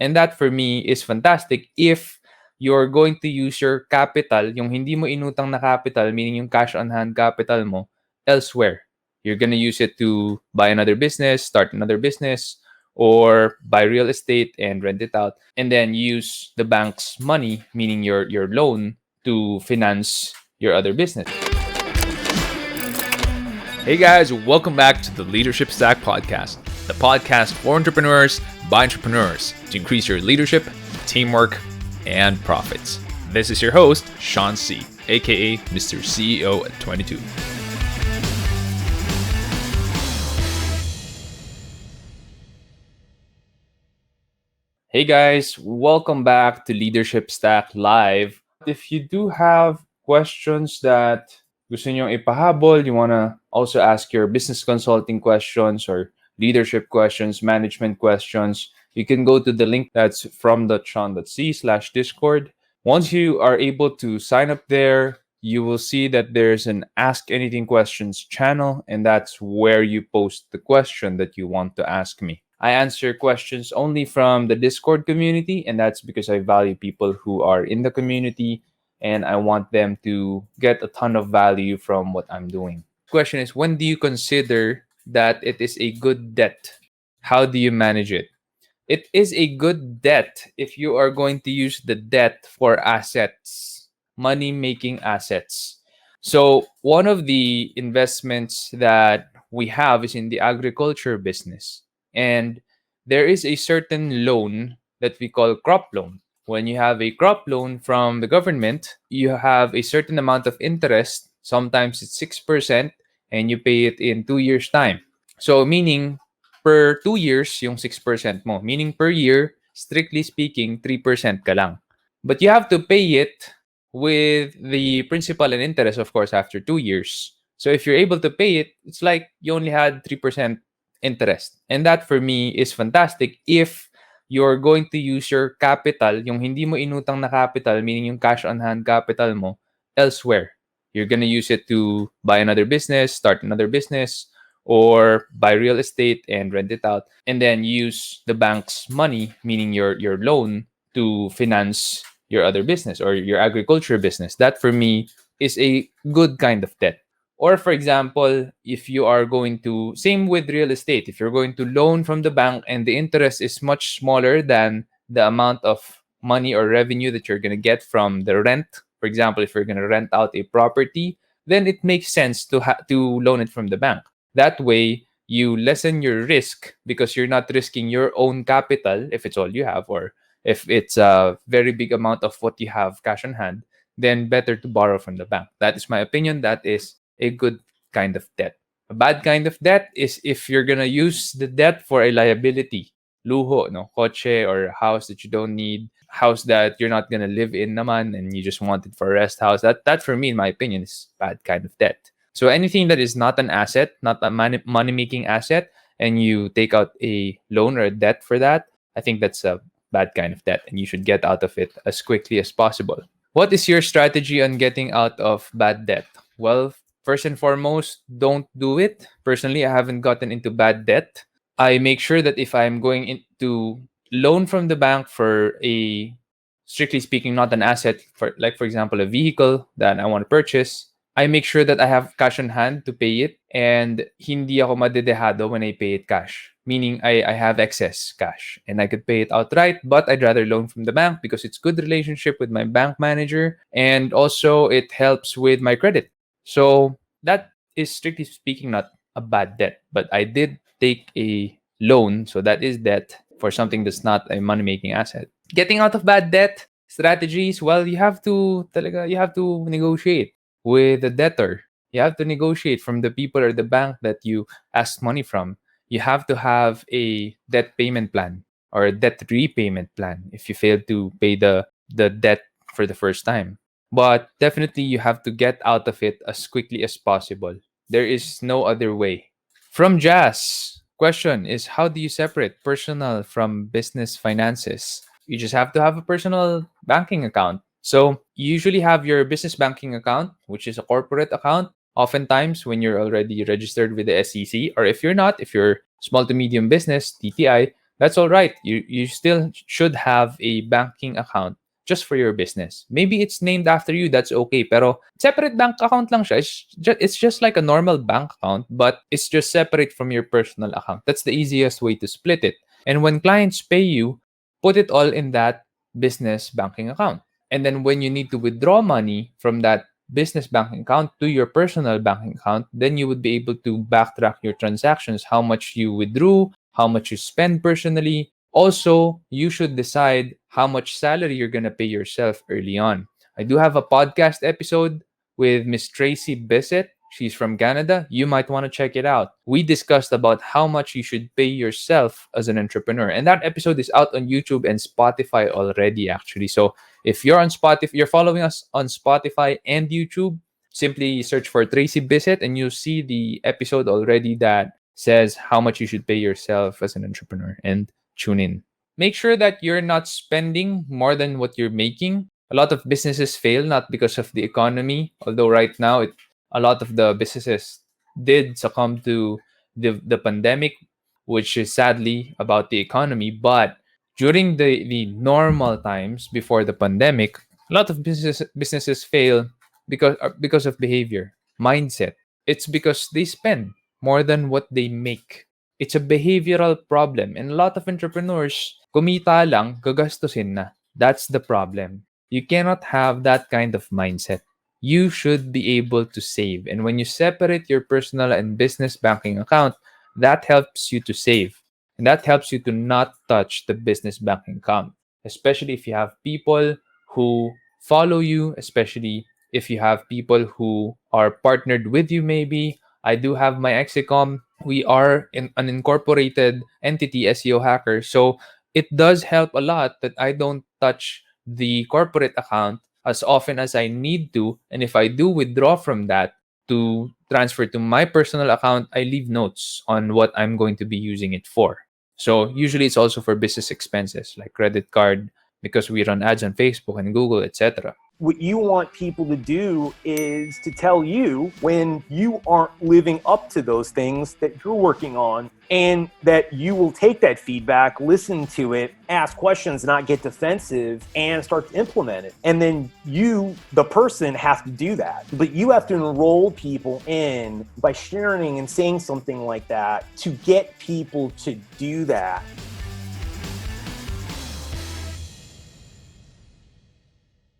And that for me is fantastic if you're going to use your capital, yung hindi mo inutang na capital, meaning yung cash on hand capital mo, elsewhere. You're going to use it to buy another business, start another business, or buy real estate and rent it out, and then use the bank's money, meaning your loan, to finance your other business. Hey guys, welcome back to the Leadership Stack Podcast, the podcast for entrepreneurs by entrepreneurs to increase your leadership, teamwork, and profits. This is your host, Sean C., aka Mr. CEO at 22. Hey guys, welcome back to Leadership Stack Live. If you do have questions that gusto nyo ipahabol, you want to also ask your business consulting questions or leadership questions, management questions, you can go to the link that's from.sean.c/discord. Once you are able to sign up there, you will see that there's an Ask Anything Questions channel, and that's where you post the question that you want to ask me. I answer questions only from the Discord community, and that's because I value people who are in the community and I want them to get a ton of value from what I'm doing. Question is, when do you consider that it is a good debt? How do you manage it? It is a good debt if you are going to use the debt for assets, money making assets. So, one of the investments that we have is in the agriculture business. And there is a certain loan that we call crop loan. When you have a crop loan from the government, you have a certain amount of interest. Sometimes it's 6%, and you pay it in 2 years' time. So, meaning per 2 years, yung 6% mo. Meaning per year, strictly speaking, 3% ka lang. But you have to pay it with the principal and interest, of course, after 2 years. So if you're able to pay it, it's like you only had 3% interest. And that for me is fantastic if you're going to use your capital, yung hindi mo inutang na capital, meaning yung cash on hand capital mo, elsewhere. You're going to use it to buy another business, start another business, or buy real estate and rent it out, and then use the bank's money, meaning your loan, to finance your other business or your agriculture business. That for me is a good kind of debt. Or for example, if you are going to, same with real estate, if you're going to loan from the bank and the interest is much smaller than the amount of money or revenue that you're going to get from the rent. For example, if you're going to rent out a property, then it makes sense to loan it from the bank. That way, you lessen your risk because you're not risking your own capital if it's all you have, or if it's a very big amount of what you have cash on hand, then better to borrow from the bank. That is my opinion. That is a good kind of debt. A bad kind of debt is if you're gonna use the debt for a liability, luho, no, coche or a house that you don't need, house that you're not gonna live in naman, and you just want it for a rest house. That for me, in my opinion, is bad kind of debt. So anything that is not an asset, not a money making asset, and you take out a loan or a debt for that, I think that's a bad kind of debt, and you should get out of it as quickly as possible. What is your strategy on getting out of bad debt? Well, first and foremost, don't do it. Personally, I haven't gotten into bad debt. I make sure that if I'm going into loan from the bank for a, strictly speaking, not an asset, for like for example a vehicle that I want to purchase, I make sure that I have cash on hand to pay it, and hindi ako madedehado when I pay it cash. Meaning I have excess cash and I could pay it outright, but I'd rather loan from the bank because it's good relationship with my bank manager, and also it helps with my credit. So that is strictly speaking not a bad debt, but I did take a loan, so that is debt for something that's not a money-making asset. Getting out of bad debt strategies, well, you have to negotiate with the debtor. You have to negotiate from the people or the bank that you ask money from. You have to have a debt payment plan or a debt repayment plan if you fail to pay the debt for the first time. But definitely you have to get out of it as quickly as possible. There is no other way. From Jazz, question is, how do you separate personal from business finances? You just have to have a personal banking account. So you usually have your business banking account, which is a corporate account. Oftentimes, when you're already registered with the SEC, or if you're not, if you're small to medium business, TTI, That's all right. You still should have a banking account just for your business. Maybe it's named after you, that's okay. Pero separate bank account lang siya. It's just like a normal bank account, but it's just separate from your personal account. That's the easiest way to split it. And when clients pay you, put it all in that business banking account. And then when you need to withdraw money from that business banking account to your personal banking account, then you would be able to backtrack your transactions, how much you withdrew, how much you spend personally. Also, you should decide how much salary you're going to pay yourself early on. I do have a podcast episode with Miss Tracy Bissett. She's from Canada. You might want to check it out. We discussed about how much you should pay yourself as an entrepreneur. And that episode is out on YouTube and Spotify already, actually. So if you're on Spotify, you're following us on Spotify and YouTube, simply search for Tracy Bissett and you'll see the episode already that says how much you should pay yourself as an entrepreneur, and tune in. Make sure that you're not spending more than what you're making. A lot of businesses fail not because of the economy, although right now a lot of the businesses did succumb to the pandemic, which is sadly about the economy. But during the normal times before the pandemic, a lot of businesses fail because of behavior, mindset. It's because they spend more than what they make. It's a behavioral problem. And a lot of entrepreneurs, kumita lang, gagastusin na. That's the problem. You cannot have that kind of mindset. You should be able to save. And when you separate your personal and business banking account, that helps you to save. And that helps you to not touch the business banking account, especially if you have people who follow you, especially if you have people who are partnered with you, maybe. I do have my Exicom. We are in an incorporated entity, SEO Hacker. So it does help a lot that I don't touch the corporate account as often as I need to. And if I do withdraw from that to transfer to my personal account, I leave notes on what I'm going to be using it for. So usually it's also for business expenses like credit card, because we run ads on Facebook and Google, etc. What you want people to do is to tell you when you aren't living up to those things that you're working on, and that you will take that feedback, listen to it, ask questions, not get defensive, and start to implement it. And then you, the person, have to do that. But you have to enroll people in by sharing and saying something like that to get people to do that.